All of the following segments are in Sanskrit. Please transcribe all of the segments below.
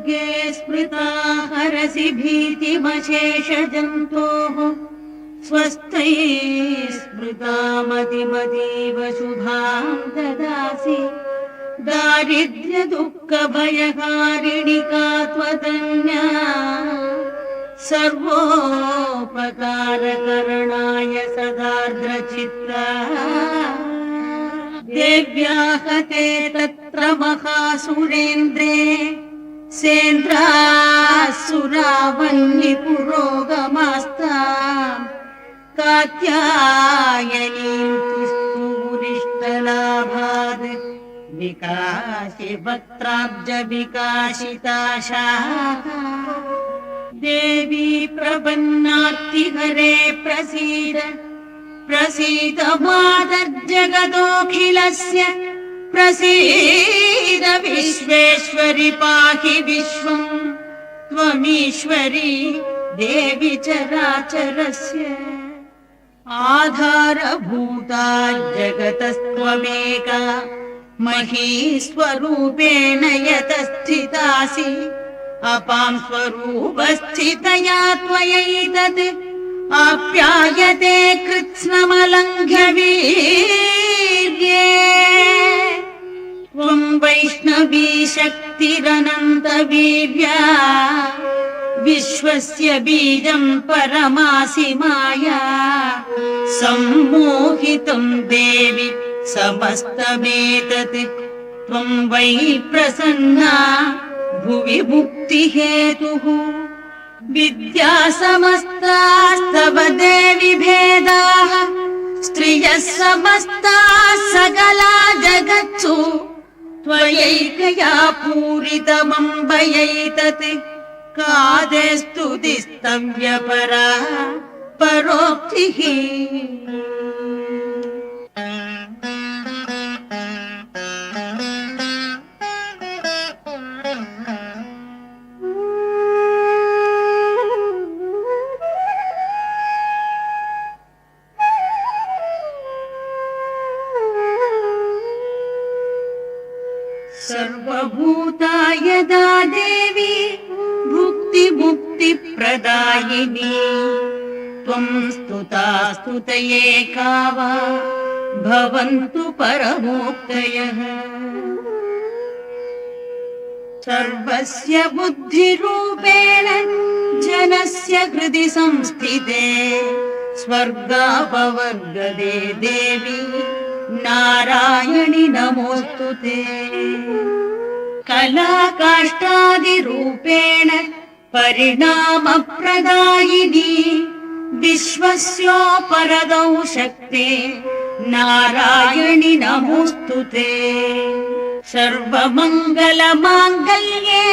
दुर्गे स्मृता हरसि भीतिमशेषजन्तोः स्वस्थै स्मृता मतिमतीव शुभां ददासि दारिद्र्यदुःखभयहारिणिका त्वदन्या सर्वोपकारकरणाय सदार्द्रचित्ता देव्याः ते तत्र महासुरेन्द्रे सेन्द्रासुरावन्निपुरोगमास्ताम् कात्यायनीं तुष्टुरिष्टलाभाद् विकासि वक्त्राब्ज विकासिताशाः देवी प्रपन्नार्तिहरे प्रसीद प्रसीद मातर्जगदोऽखिलस्य प्रसीद विश्वेश्वरि पाहि विश्वम् त्वमीश्वरी देवी चराचरस्य आधारभूता जगतस्त्वमेका महीस्वरूपेण यतस्थितासि अपां स्वरूपस्थितया त्वयैतत् आप्यायते कृत्स्नमलङ्घ्य वीर्ये त्वं वैष्णवी शक्तिरनन्तवीर्या विश्वस्य बीजं परमासि माया सम्मोहितं देवि समस्तमेतत् त्वं वै प्रसन्ना भुवि मुक्तिहेतुः विद्या समस्तास्तव देवि भेदाः स्त्रियः समस्ताः सकला जगत्सु त्वयैकया पूरितमम्बयैतत् कादे स्तुतिस्तव्यपरा परोक्तिः सर्वभूता यदा देवी भुक्ति मुक्ति प्रदायिनी त्वं स्तुता स्तुतये का वा भवन्तु परमोक्तयः सर्वस्य बुद्धिरूपेण जनस्य हृदि संस्थिते स्वर्गापवर्गदे देवी नारायणि नमोस्तुते कलाकाष्ठादिरूपेण परिणामप्रदायिनी विश्वस्योपरदौ शक्ते नारायणि नमोस्तुते सर्वमङ्गलमाङ्गल्ये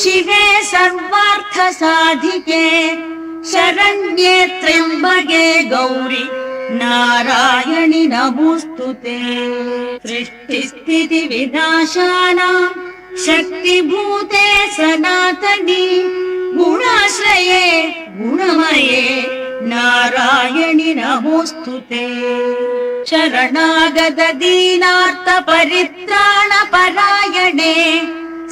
शिवे सर्वार्थसाधिके शरण्ये त्र्यम्बके गौरि नारायणि नमोस्तुते सृष्टिस्थितिविनाशानां शक्तिभूते सनातनी गुणाश्रये गुणमये नारायणि नमोस्तुते शरणागत दीनार्थ परित्राण परायणे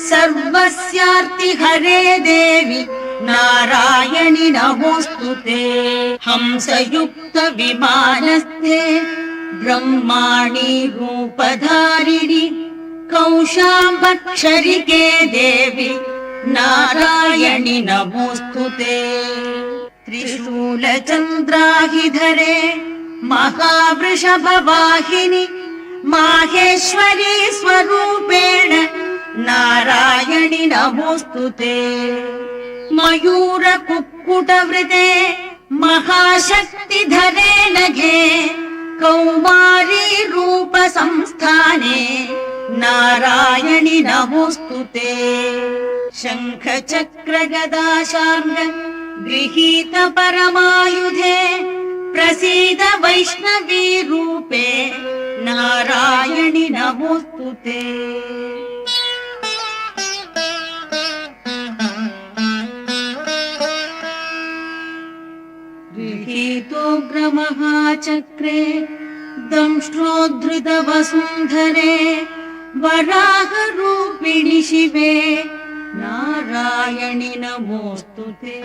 सर्वस्यार्तिहरे देवी नारायणि नमोस्तुते हंसयुक्त विमानस्थे ब्रह्माणि रूपधारिणि कौशाम्बक्षरिके देवी नारायणि नमोस्तुते त्रिशूलचन्द्राहिधरे महावृषभवाहिनि माहेश्वरी स्वरूपेण नारायणि नमोस्तुते मयूरकुक्कुटवृते महाशक्तिधरे नघे कौमारी रूपसंस्थाने नारायणि नमोस्तुते शङ्खचक्रगदाशार्ङ्ग गृहीत परमायुधे प्रसीद वैष्णवी रूपे नारायणि नमोस्तुते गृहीतोग्रमहाचक्रे दंष्ट्रोद्धृतवसुन्धरे वराहरूपिणि शिवे नारायणि नारायणि नमोऽस्तु ते।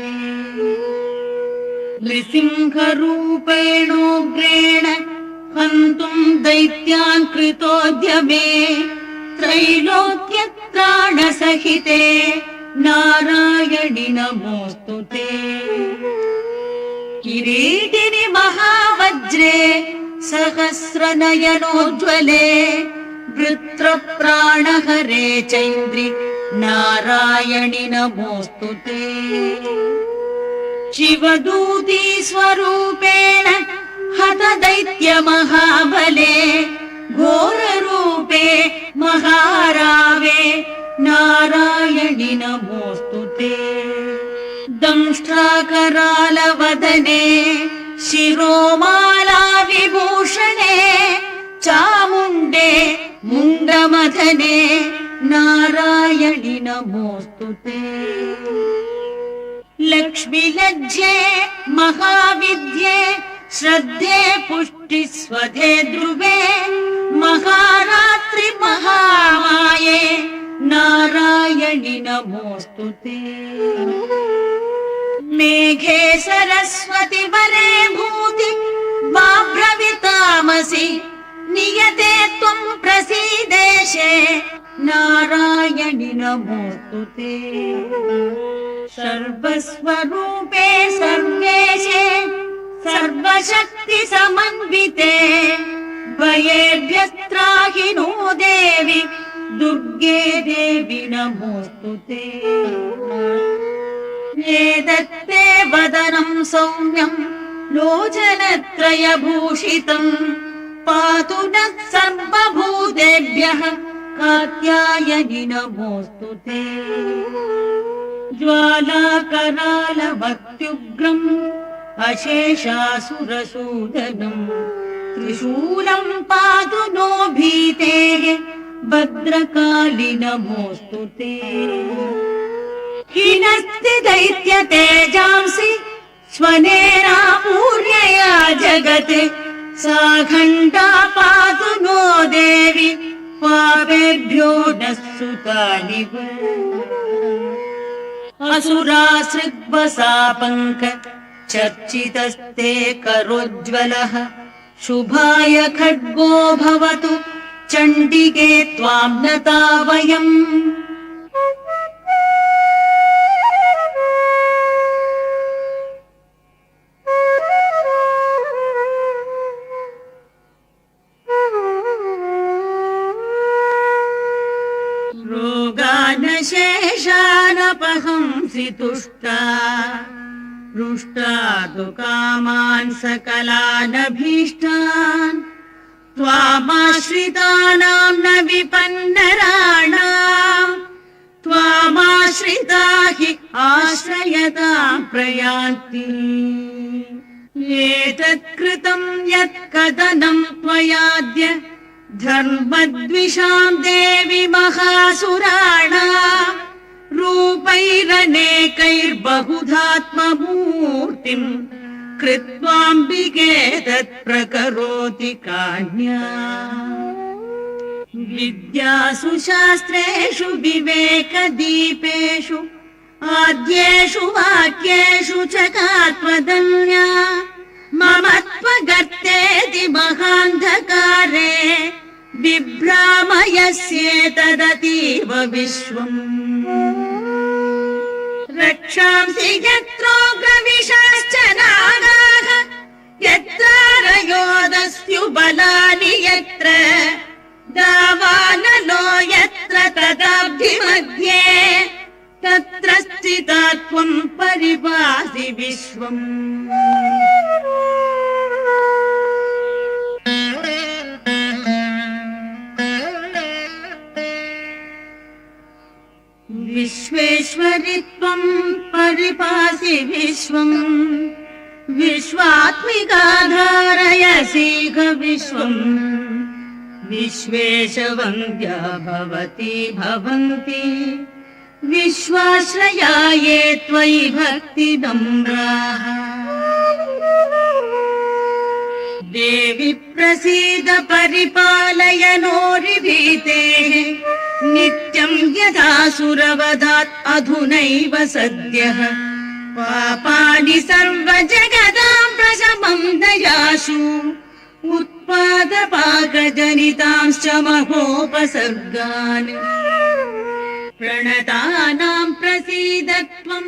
नृसिंहरूपेणोग्रेण हन्तुम् दैत्यान् कृतोद्यमे त्रैलोक्यत्राणसहिते नारायणि नमोऽस्तु ते। किरीटिनि महावज्रे सहस्रनयनोज्ज्वले वृत्रप्राणहरे चैन्द्रि नारायणि नमोऽस्तु ते। शिवदूती स्वरूपेण हतदैत्यमहाबले घोररूपे महारावे नारायणि नमोऽस्तु ते। दंष्ट्राकरालवदने शिरोमाला विभूषणे चामुण्डे मुण्डमथने नारायणि नमोऽस्तु ते। लक्ष्मीलज्जे महाविद्ये श्रद्धे पुष्टिस्वधे ध्रुवे महारात्रि महामाये नारायणि नमोऽस्तु ते। मेघे सरस्वति वरे भूति माब्रवीतामसि नियते त्वं प्रसीदेशे नारायणि नमोऽस्तु ते। सर्वस्वरूपे सर्वेशे सर्वशक्ति समन्विते भयेभ्यस्त्राहि नो देवि दुर्गे देवि नमोऽस्तु ते। एतत्ते वदनं सौम्यं लोचनत्रयभूषितम् पातु नः सर्वभूतेभ्यः कात्यायनि नमोऽस्तु ते। ज्वालाकरालवत्युग्रम् अशेषासुरसूदनम् त्रिशूलम् पातु नो भीतेः भद्रकाली नमोऽस्तु ते। हिनस्ति दैत्य तेजांसि स्वनेनापूर्यया जगत् सा घण्टा पातु नो देवि पापेभ्यो नः सुतानिव। असुरासृग्वसापङ्क चर्चितस्ते करोज्ज्वलः शुभाय खड्गो भवतु चण्डिके त्वां नता वयम्। रोगानशेषानपहंसि तुष्टा रुष्टा तु कामान् सकलानभीष्टान् त्वामाश्रितानां न विपन्नराणाम् त्वामाश्रिता हि आश्रयतां प्रयान्ति। एतत्कृतं यत्कथनं त्वयाद्य धर्मद्विषां देवि महासुराणाम् रूपैरनेकैर्बहुधात्ममूर्तिम् कृत्वाम्बिके तत्प्रकरोति कान्या। विद्यासु शास्त्रेषु विवेकदीपेषु आद्येषु वाक्येषु च कात्वदन्या मम त्वगर्तेति महान्धकारे बिभ्रामयस्येतदतीव विश्वम्। रक्षांसि यत्रोग्रविशाश्च नागाः यत्रारयोदस्युबलानि यत्र दावानलो यत्र तदाब्धिमध्ये तत्र स्थिता त्वं परिपासि विश्वम्। विश्वेश्वरि त्वं परिपासि विश्वम् विश्वात्मिका धारयसीह विश्वम्। विश्वेशवन्द्या भवती भवन्ति विश्वाश्रया ये त्वयि भक्तिनम्राः। देवि प्रसीद परिपालय नो ऋभीतेः नित्यं यथा सुरवधात् अधुनैव सद्यः पापानि सर्वजगदां प्रशमं दयाशु उत्पादपाकजनितांश्च महोपसर्गान् प्रणतानां प्रसीद त्वं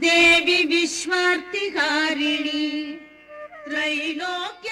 देवि विश्वार्तिहारिणि त्रैलोक्य